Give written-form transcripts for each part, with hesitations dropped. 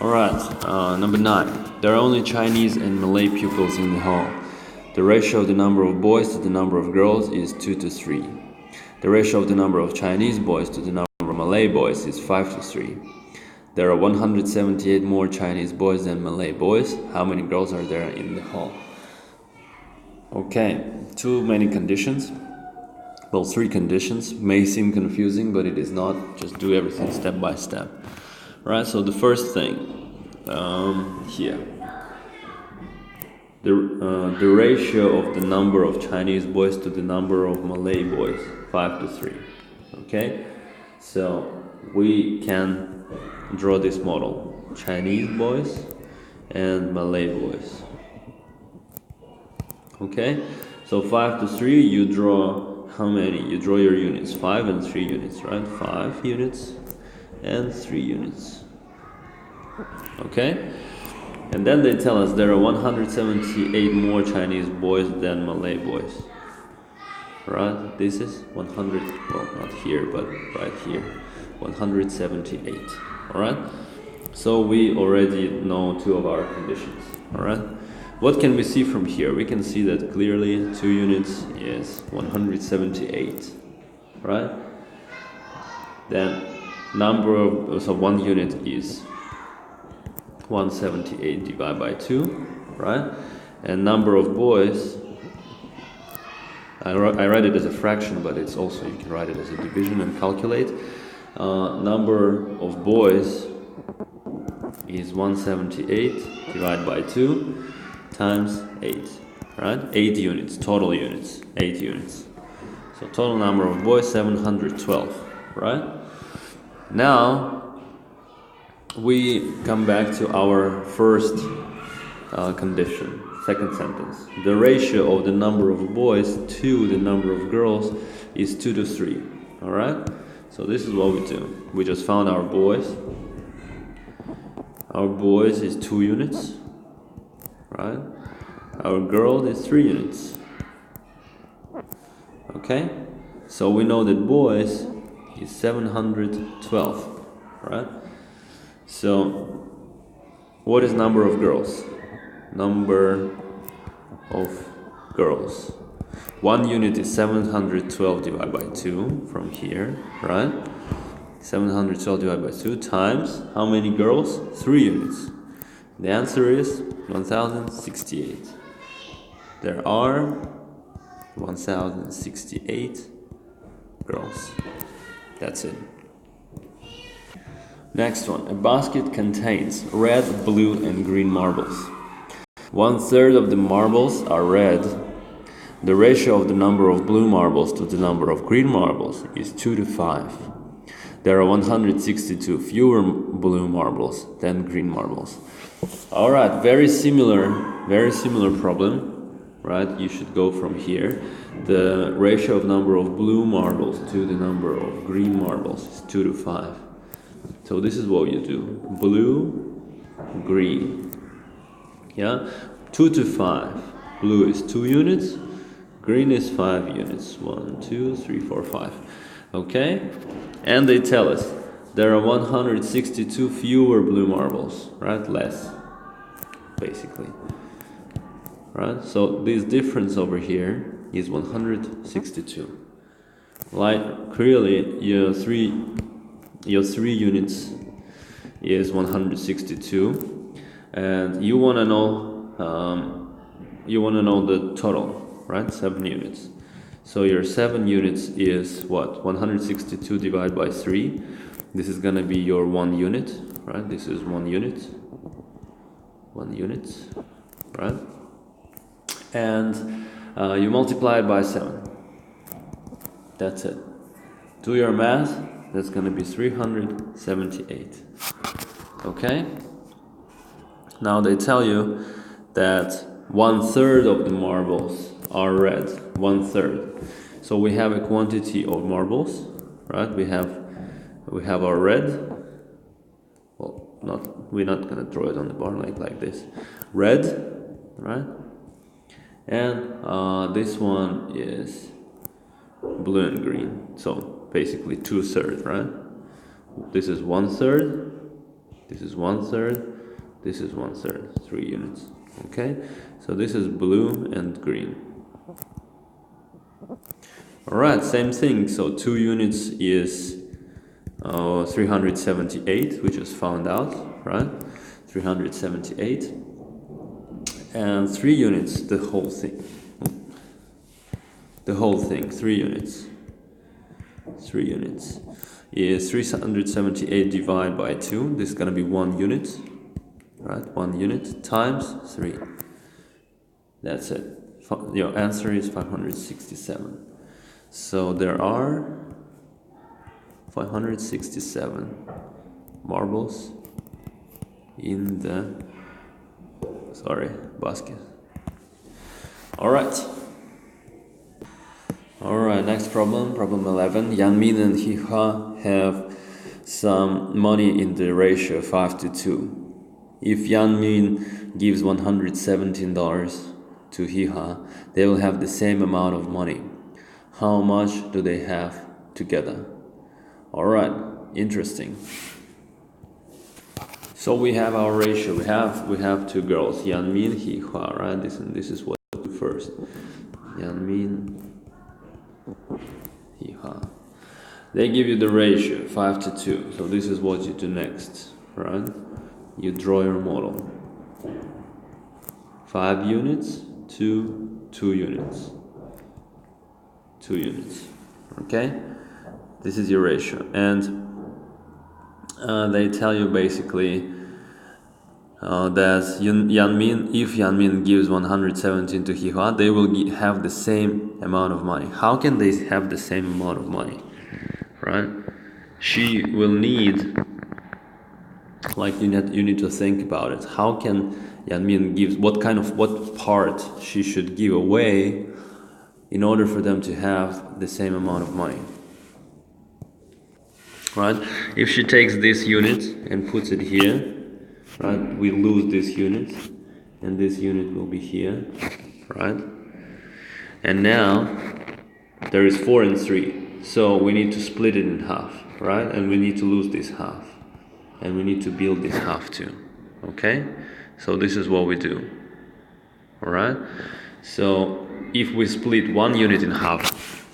Alright, number 9. There are only Chinese and Malay pupils in the hall. The ratio of the number of boys to the number of girls is 2 to 3. The ratio of the number of Chinese boys to the number of Malay boys is 5 to 3. There are 178 more Chinese boys than Malay boys. How many girls are there in the hall? Okay, too many conditions. Well, 3 conditions. May seem confusing, but it is not. Just do everything step by step. Right, so the first thing here, the ratio of the number of Chinese boys to the number of Malay boys, 5 to 3. Okay, so we can draw this model: Chinese boys and Malay boys. Okay, so 5 to 3, you draw how many? You draw your units, 5 and 3 units, right? 5 units and 3 units. Okay, and then they tell us there are 178 more Chinese boys than Malay boys. Right, this is 100, well, not here, but right here, 178. Alright, so we already know 2 of our conditions. Alright, what can we see from here? We can see that clearly 2 units is 178. Right, then number of, so 1 unit is 178 divided by 2, right? And number of boys, I write it as a fraction, but it's also, you can write it as a division and calculate. Number of boys is 178 divided by 2 times 8, right? 8 units, total units, 8 units. So total number of boys, 712, right? Now, we come back to our first condition, second sentence. The ratio of the number of boys to the number of girls is 2 to 3, alright? So this is what we do. We just found our boys. Our boys is 2 units, right? Our girl is 3 units. Okay? So we know that boys is 712, right? So what is number of girls? Number of girls. 1 unit is 712 divided by 2 from here, right? 712 divided by 2 times how many girls? 3 units. The answer is 1068. There are 1068 girls. That's it. Next one. A basket contains red, blue, and green marbles. 1/3 of the marbles are red. The ratio of the number of blue marbles to the number of green marbles is 2 to 5. There are 162 fewer blue marbles than green marbles. Alright, very similar problem. Right, you should go from here. The ratio of number of blue marbles to the number of green marbles is 2 to 5. So this is what you do: blue, green. Yeah, 2 to 5. Blue is 2 units, green is 5 units. 1, 2, 3, 4, 5. Okay, and they tell us there are 162 fewer blue marbles, right? Less, basically. Right, so this difference over here is 162. Like clearly, your three units is 162, and you wanna know the total, right? 7 units. So your 7 units is what? 162 divided by 3. This is gonna be your 1 unit, right? This is 1 unit. 1 unit, right? And you multiply it by 7. That's it. Do your math. That's going to be 378. Okay? Now they tell you that 1/3 of the marbles are red. 1/3. So we have a quantity of marbles, right? We have our red. Well, we're not going to draw it on the bar like this. Red, right? And this one is blue and green. So basically 2/3, right? This is 1/3, This is 1/3. This is 1/3. 3 units. Okay, so this is blue and green. Alright, same thing. So 2 units is 378, we just found out, right? 378. And 3 units, the whole thing. The whole thing, 3 units. 3 units is 378 divided by 2. This is going to be 1 unit, right? 1 unit times 3. That's it. Your answer is 567. So there are 567 marbles in the basket. Alright, next problem 11. Yanmin and Hiha have some money in the ratio 5:2. If Yanmin gives $117 to Hiha, they will have the same amount of money. How much do they have together? Alright, interesting. So we have our ratio. We have 2 girls, Yanmin, Hiha, right? This is what we do first. Yanmin, Hiha. They give you the ratio 5:2. So this is what you do next, right? You draw your model. 5 units to 2 units. 2 units. Okay? This is your ratio. And they tell you basically that if Yanmin gives 117 to Hihua, they will have the same amount of money. How can they have the same amount of money? Right? She will need, like you need to think about it. How can Yanmin give, what part she should give away in order for them to have the same amount of money? Right? If she takes this unit and puts it here, right, we lose this unit, and this unit will be here, right? And now there is 4 and 3, so we need to split it in half, right? And we need to lose this half, and we need to build this half too. Okay? So this is what we do. All right? So if we split 1 unit in half,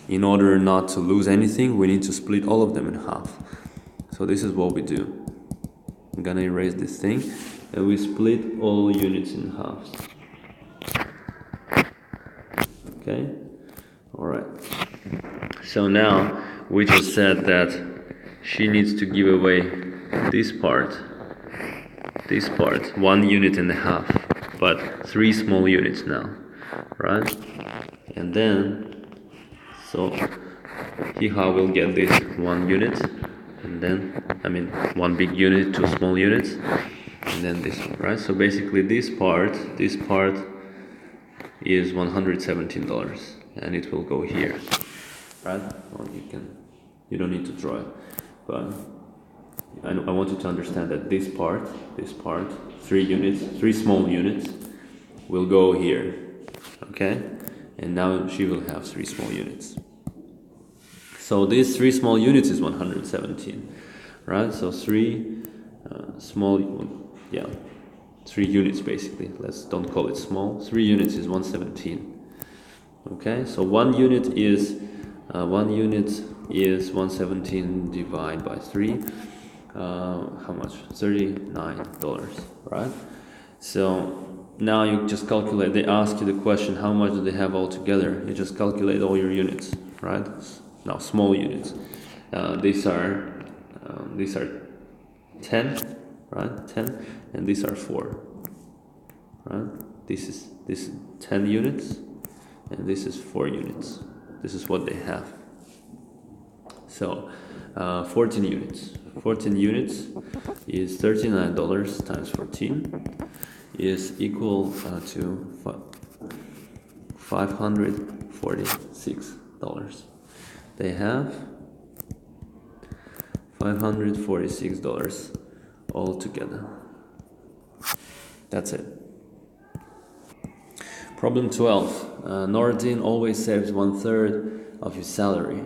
in order not to lose anything, we need to split all of them in half. So this is what we do. I'm gonna erase this thing, and we split all units in half. Okay? Alright. So now we just said that she needs to give away this part, 1 unit and a half, but 3 small units now, right? And then, so Hiha will get this 1 unit, and then, 1 big unit, 2 small units, and then this one, right? So basically this part is $117, and it will go here, right? Well, you don't need to draw it, but I want you to understand that this part, 3 small units, will go here, okay? And now she will have 3 small units. So these 3 small units is 117, right? So 3 3 units basically. Don't call it small. 3 units is 117. Okay, so 1 unit is 117 divided by 3. How much? $39, right? So now you just calculate. They ask you the question, how much do they have all together? You just calculate all your units, right? Now small units. These are 10, right? 10, and these are 4, right? This is 10 units, and this is 4 units. This is what they have. So 14 units. 14 units is $39 times 14 is equal to $546. They have $546 all together. That's it. Problem 12. Nordin always saves 1/3 of his salary.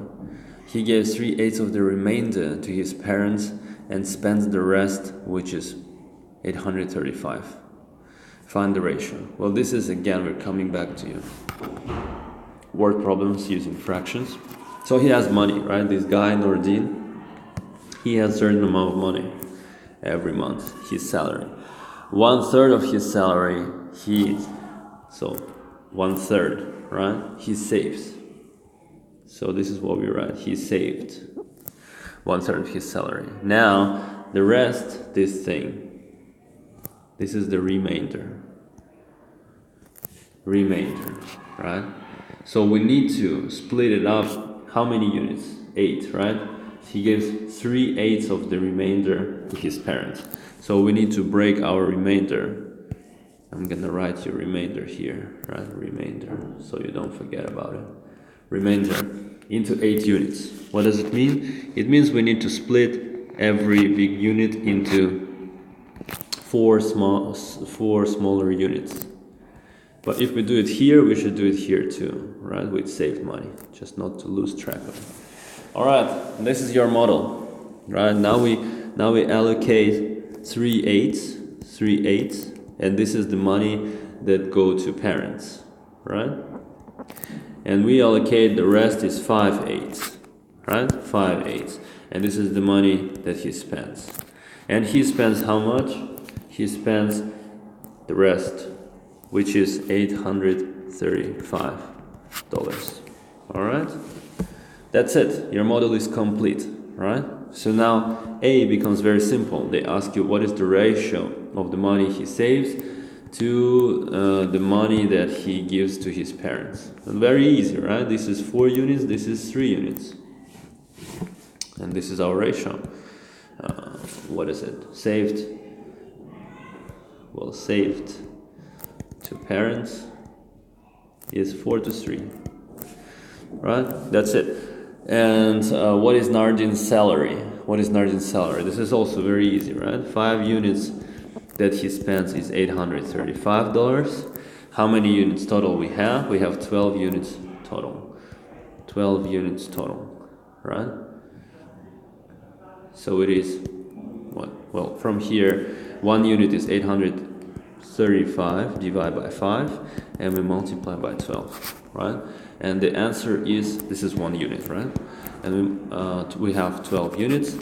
He gives 3/8 of the remainder to his parents and spends the rest, which is 835. Find the ratio. Well, this is, again, we're coming back to you. Word problems using fractions. So he has money, right? This guy, Nordin, he has a certain amount of money every month, his salary. 1/3 of his salary, so 1/3, right? He saves. So this is what we write. He saved 1/3 of his salary. Now, the rest, this thing, this is the remainder. Remainder, right? So we need to split it up. How many units? 8, right? He gives 3/8 of the remainder to his parents. So we need to break our remainder. I'm gonna write your remainder here, right? Remainder, so you don't forget about it. Remainder into 8 units. What does it mean? It means we need to split every big unit into 4 smaller units. But if we do it here, we should do it here too, right? We'd save money, just not to lose track of it. All right, this is your model, right? Now we allocate 3/8, and this is the money that go to parents, right? And we allocate the rest is 5/8, right? 5/8, and this is the money that he spends. And he spends how much? He spends the rest, which is $835. All right? That's it. Your model is complete, right? So now A becomes very simple. They ask you what is the ratio of the money he saves to the money that he gives to his parents. And very easy, right? This is 4 units, this is 3 units. And this is our ratio. What is it? Saved to parents is 4:3, right? That's it. And what is Nardin's salary? What is Nardin's salary? This is also very easy, right? 5 units that he spends is $835. How many units total we have? We have 12 units total. 12 units total, right? So it is what? Well, from here, 1 unit is 835 divided by 5, and we multiply by 12, right? And the answer is, this is 1 unit, right? And we have 12 units,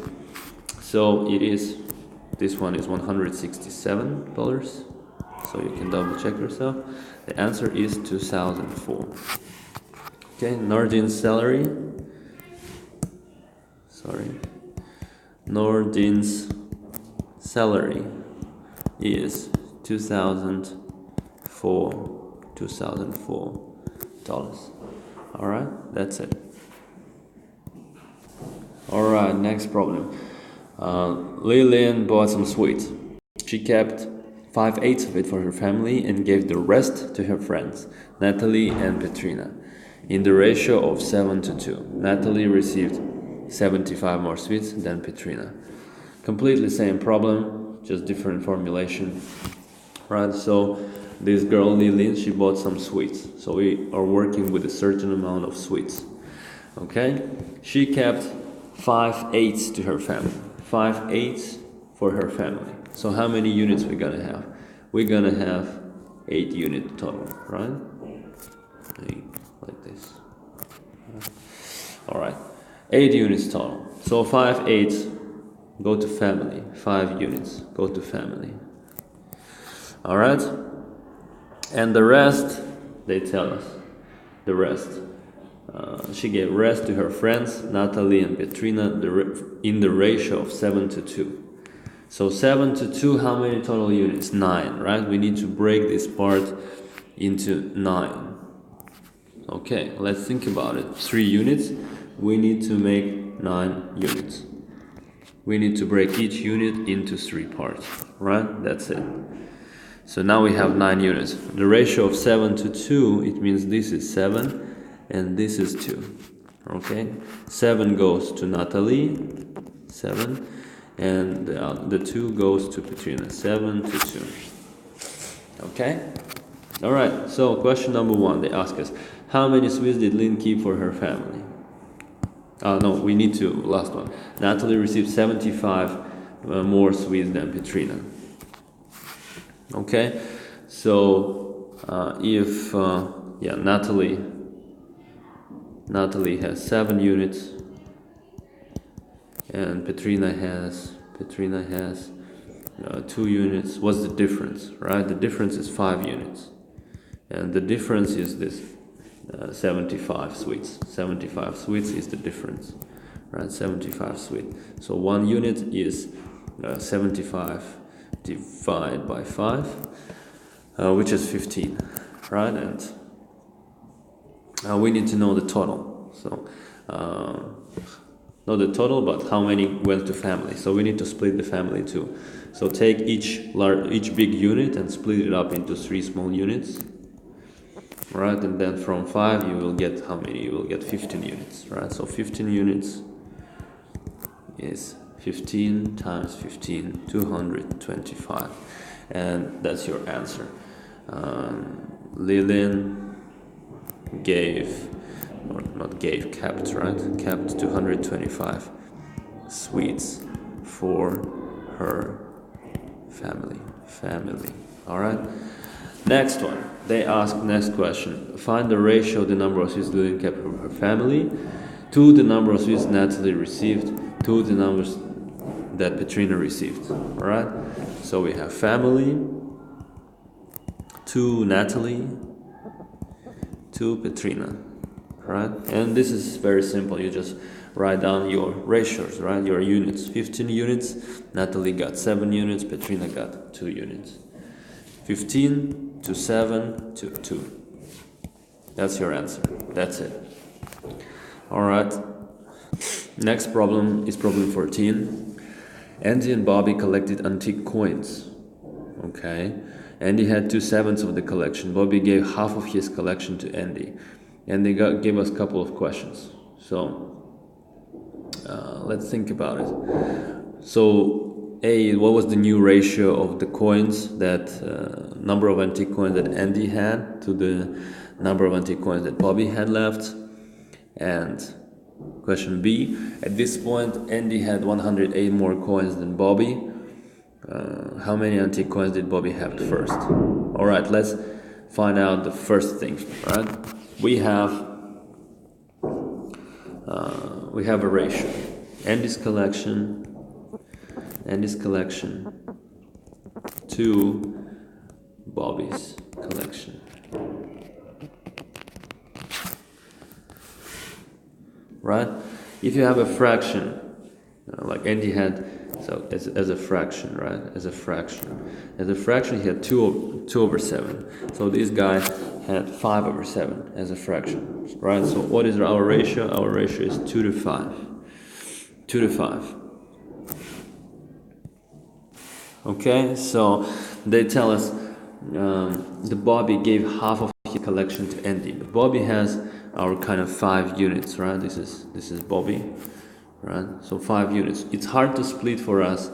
so it is, this one is $167, so you can double check yourself. The answer is 2004. Okay, Nordin's salary, Nordin's salary is $2004. All right, that's it. All right, next problem. Lillian bought some sweets. She kept 5/8 of it for her family and gave the rest to her friends, Natalie and Petrina, in the ratio of 7:2. Natalie received 75 more sweets than Petrina. Completely same problem, just different formulation, right? So this girl Lillian, she bought some sweets. So we are working with a certain amount of sweets. Okay? She kept 5/8 to her family. 5/8 for her family. So how many units we're gonna have? We're gonna have 8 units total, right? Like this. All right. 8 units total. So 5/8 go to family. 5 units go to family. All right? And the rest, they tell us, the rest. She gave rest to her friends, Natalie and Petrina, in the ratio of 7:2. So 7:2, how many total units? 9, right? We need to break this part into 9. Okay, let's think about it. 3 units, we need to make 9 units. We need to break each unit into 3 parts, right? That's it. So now we have 9 units. The ratio of 7:2, it means this is 7 and this is 2. Okay? 7 goes to Natalie, 7, and the 2 goes to Petrina, 7:2. Okay? Alright, so question number 1, they ask us, how many sweets did Lynn keep for her family? No, we need to, last one. Natalie received 75 more sweets than Petrina. Okay, so if Natalie has 7 units, and Petrina has 2 units. What's the difference, right? The difference is 5 units, and the difference is this 75 sweets. 75 sweets is the difference, right? 75 sweets. So 1 unit is 75 divided by 5, which is 15, right? And we need to know the total. So not the total, but how many went to family. So we need to split the family too. So take each big unit and split it up into 3 small units, right? And then from 5 you will get how many? You will get 15 units, right? So 15 units is 15 times 15, 225, and that's your answer. Lillian kept 225 sweets for her family. All right. Next one. They ask next question. Find the ratio of the number of sweets Lillian kept for her family to the number of sweets Natalie received to the numbers that Petrina received. All right. So we have family to Natalie to Petrina. Right? And this is very simple. You just write down your ratios, right? Your units. 15 units, Natalie got 7 units, Petrina got 2 units. 15 to 7 to 2. That's your answer. That's it. Alright. Next problem is problem 14. Andy and Bobby collected antique coins. Okay. Andy had 2/7 of the collection. Bobby gave half of his collection to Andy. And they gave us a couple of questions. So let's think about it. So what was the new ratio of the coins, that number of antique coins that Andy had to the number of antique coins that Bobby had left? And question B, at this point Andy had 108 more coins than Bobby. How many antique coins did Bobby have first? Alright, let's find out the first thing, right? We have a ratio. Andy's collection to Bobby's collection. Right? If you have a fraction, like Andy had, so as a fraction, right? As a fraction, he had 2/7. So this guy had 5/7 as a fraction, right? So what is our ratio? Our ratio is 2 to 5. 2 to 5. Okay, so they tell us the Bobby gave half of his collection to Andy. But Bobby has our kind of 5 units, right? This is Bobby, right? So 5 units. It's hard to split for us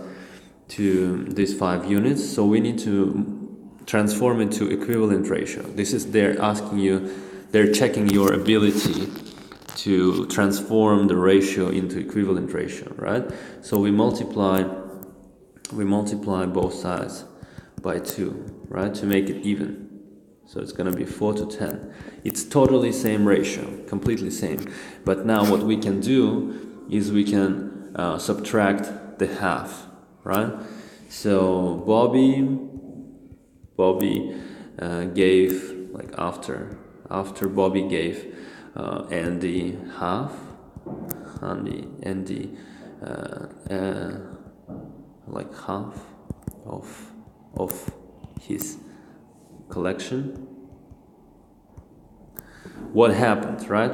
to these 5 units, so we need to transform it to equivalent ratio. They're checking your ability to transform the ratio into equivalent ratio, right? So we multiply both sides by 2, right, to make it even. So it's going to be 4 to 10. It's totally same ratio, completely same. But now what we can do is we can subtract the half, right? So Bobby gave, like after Bobby gave Andy half, like half of his collection. What happened, right?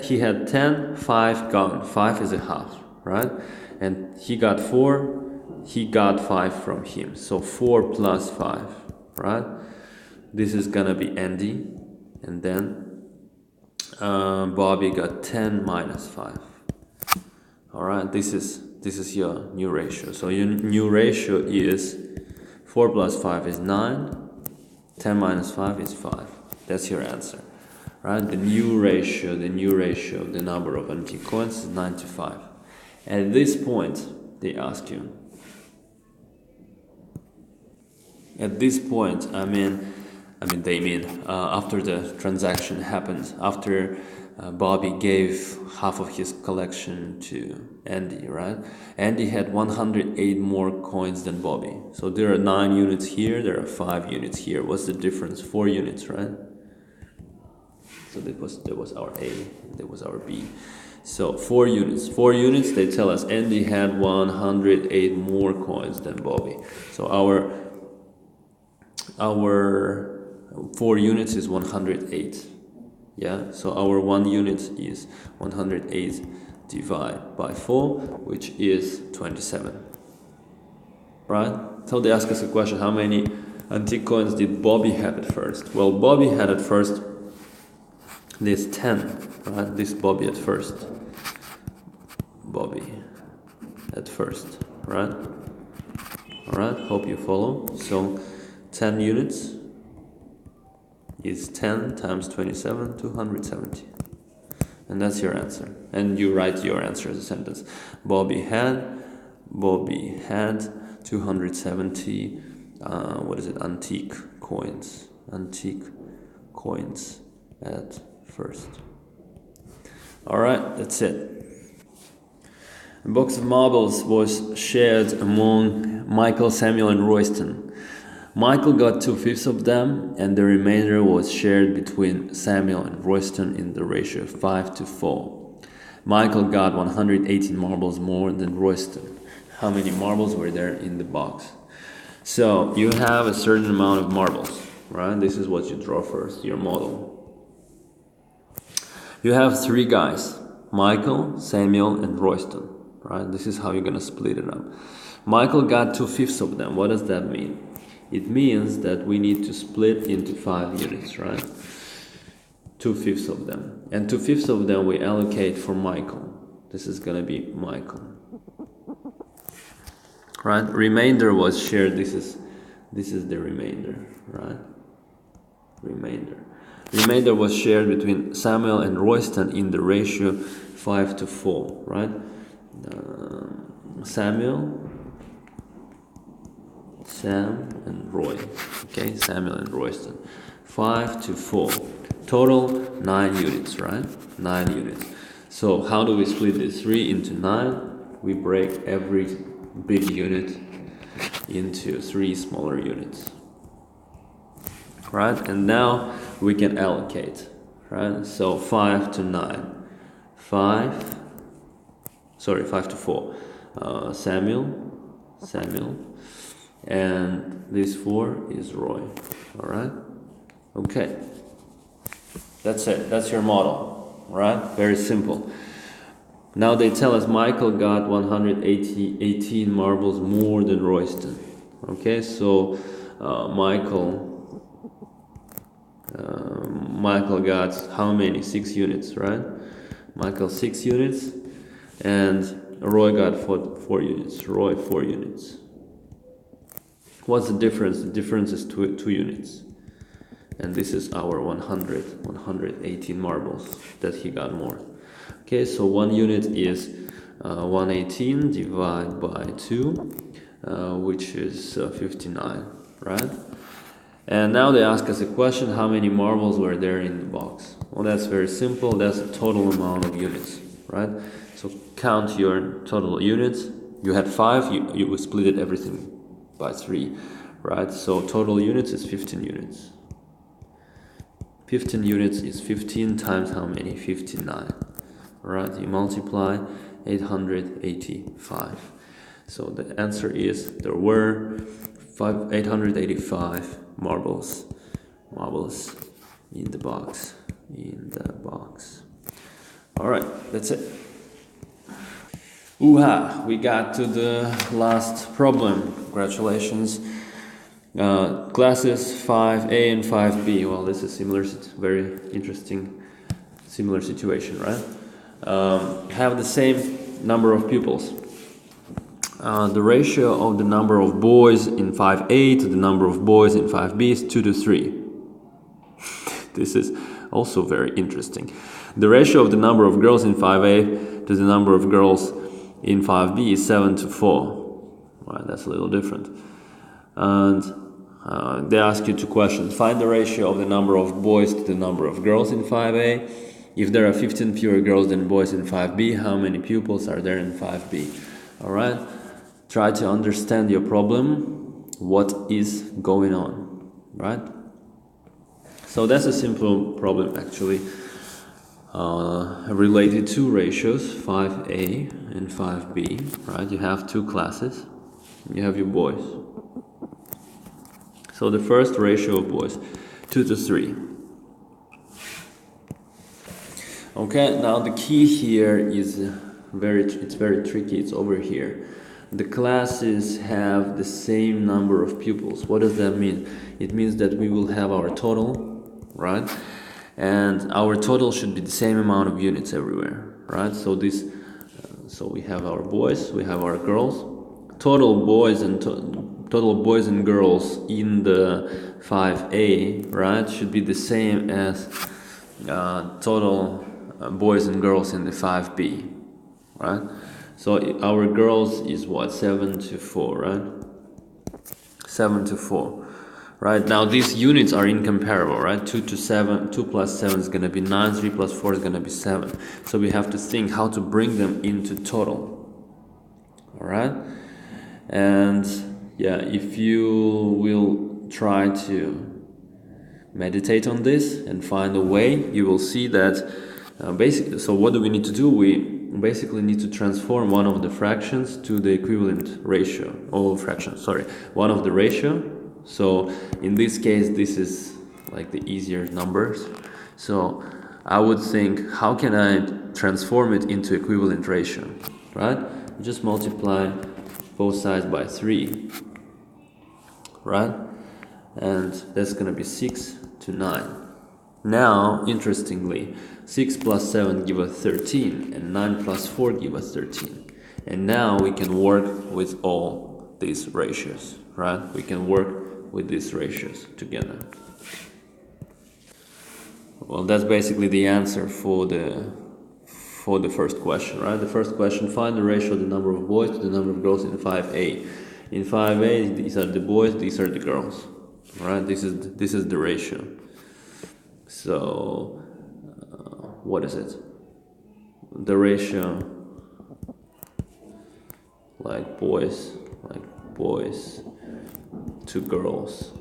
He had 10, 5 gone. 5 is a half, right? And he got 4. He got 5 from him. So 4 plus 5, right? This is gonna be Andy, and then Bobby got 10 minus 5. All right, this is your new ratio. So your new ratio is 4 plus 5 is 9. 10 minus 5 is 5. That's your answer, right? The new ratio of the number of antique coins is 9 to 5. At this point, they ask you, At this point, after the transaction happened, after Bobby gave half of his collection to Andy, right? Andy had 108 more coins than Bobby. So there are 9 units here, there are 5 units here. What's the difference? 4 units, right? So that was our A, that was our B. So 4 units. 4 units, they tell us Andy had 108 more coins than Bobby. So our 4 units is 108. Yeah, so our 1 unit is 108 divided by 4, which is 27. Right? So they ask us a question, how many antique coins did Bobby have at first? Well, Bobby had at first this 10, right? This Bobby at first. Bobby at first, right? Alright, hope you follow. So 10 units is 10 times 27, 270. And that's your answer. And you write your answer as a sentence. Bobby had 270 antique coins at first. Alright, that's it. A box of marbles was shared among Michael, Samuel, and Royston. Michael got 2/5 of them, and the remainder was shared between Samuel and Royston in the ratio of 5-4. Michael got 118 marbles more than Royston. How many marbles were there in the box? So you have a certain amount of marbles, right? This is what you draw first, your model. You have 3 guys, Michael, Samuel, and Royston, right? This is how you're going to split it up. Michael got 2/5 of them. What does that mean? It means that we need to split into 5 units, right? 2/5 of them. And 2/5 of them we allocate for Michael. This is going to be Michael. Right? Remainder was shared. This is the remainder, right? Remainder was shared between Samuel and Royston in the ratio 5-4, right? Sam and Roy. Okay, Samuel and Royston. 5-4. Total 9 units, right? 9 units. So how do we split this? 3 into 9. We break every big unit into 3 smaller units. Right? And now we can allocate. Right? So 5-9. 5-4. Samuel. And this 4 is Roy. Alright? Okay. That's it. That's your model. Right? Very simple. Now they tell us Michael got 118 marbles more than Royston. Okay, so Michael got how many? 6 units, right? Michael 6 units, and Roy got 4 units. Roy 4 units. What's the difference? The difference is 2 units. And this is our 118 marbles that he got more. Okay, so 1 unit is 118 divided by 2, which is 59, right? And now they ask us a question, how many marbles were there in the box? Well, that's very simple. That's the total amount of units, right? So count your total units. You had 5, you split it everything by 3, right? So total units is 15 units. 15 units is 15 times how many? 59. Right, you multiply 885. So the answer is there were 885 marbles in the box. All right, that's it. Ooh-ha, we got to the last problem. Congratulations. Classes 5A and 5B. Well, this is very interesting, similar situation, right? Have the same number of pupils. The ratio of the number of boys in 5A to the number of boys in 5B is 2-3. This is also very interesting. The ratio of the number of girls in 5A to the number of girls in 5B is 7-4. Right, that's a little different. And they ask you two questions. Find the ratio of the number of boys to the number of girls in 5A. If there are 15 fewer girls than boys in 5B, how many pupils are there in 5B? Alright? Try to understand your problem, what is going on, right? So that's a simple problem actually, related to ratios 5A and 5B, right? You have two classes, you have your boys. So the first ratio of boys, 2 to 3. Okay, now the key here is it's very tricky, it's over here. The classes have the same number of pupils. What does that mean? It means that we will have our total, right? And our total should be the same amount of units everywhere, right? So so we have our boys, we have our girls. Total boys and girls in the 5A, right, should be the same as total boys and girls in the 5B, right? So our girls is what, 7 to 4, right? 7 to 4. Right, now these units are incomparable, right? 2 to 7, 2 plus 7 is going to be 9, 3 plus 4 is going to be 7. So we have to think how to bring them into total. Alright? And yeah, if you will try to meditate on this and find a way, you will see that basically, so what do we need to do? We basically need to transform one of the fractions to the equivalent ratio, one of the ratio. So in this case, this is like the easier numbers. So I would think, how can I transform it into equivalent ratio, right? Just multiply both sides by 3, right? And that's gonna be 6 to 9. Now, interestingly, 6 plus 7 give us 13, and 9 plus 4 give us 13. And now we can work with all these ratios, right? We can work with these ratios together. Well, that's basically the answer for the first question, right? The first question, find the ratio of the number of boys to the number of girls in 5A. In 5A, these are the boys, these are the girls, right? This is the ratio. So, what is it? The ratio, like boys to girls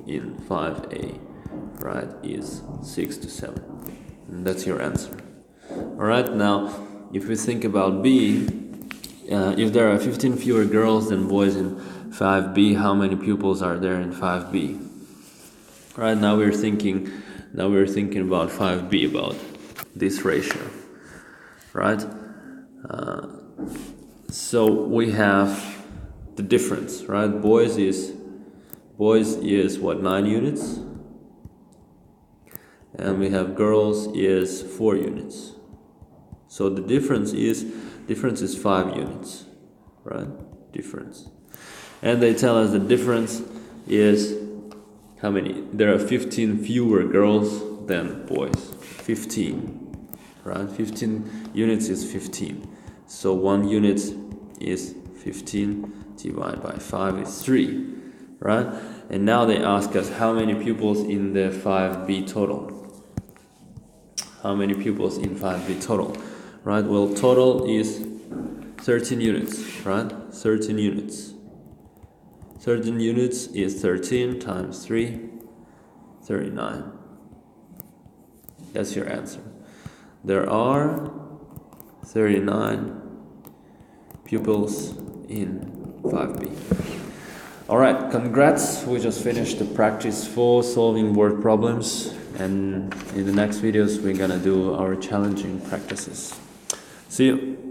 in 5A, right, is 6 to 7. And that's your answer. Alright, now if we think about B, if there are 15 fewer girls than boys in 5B, how many pupils are there in 5B? Right, now we're thinking about 5B, about this ratio, right? So we have the difference, right? Boys is what, 9 units, and we have girls is 4 units. So the difference is 5 units, right? Difference. And they tell us the difference is how many? There are 15 fewer girls than boys. 15, right? 15 units is 15. So 1 unit is 15 divided by 5 is 3, right? And now they ask us how many pupils in the 5B total. How many pupils in 5B total, right? Well, total is 13 units, right? 13 units. 13 units is 13 times 3, 39. That's your answer. There are 39 pupils in 5B. Alright, congrats. We just finished the practice for solving word problems, and in the next videos we're gonna do our challenging practices. See you.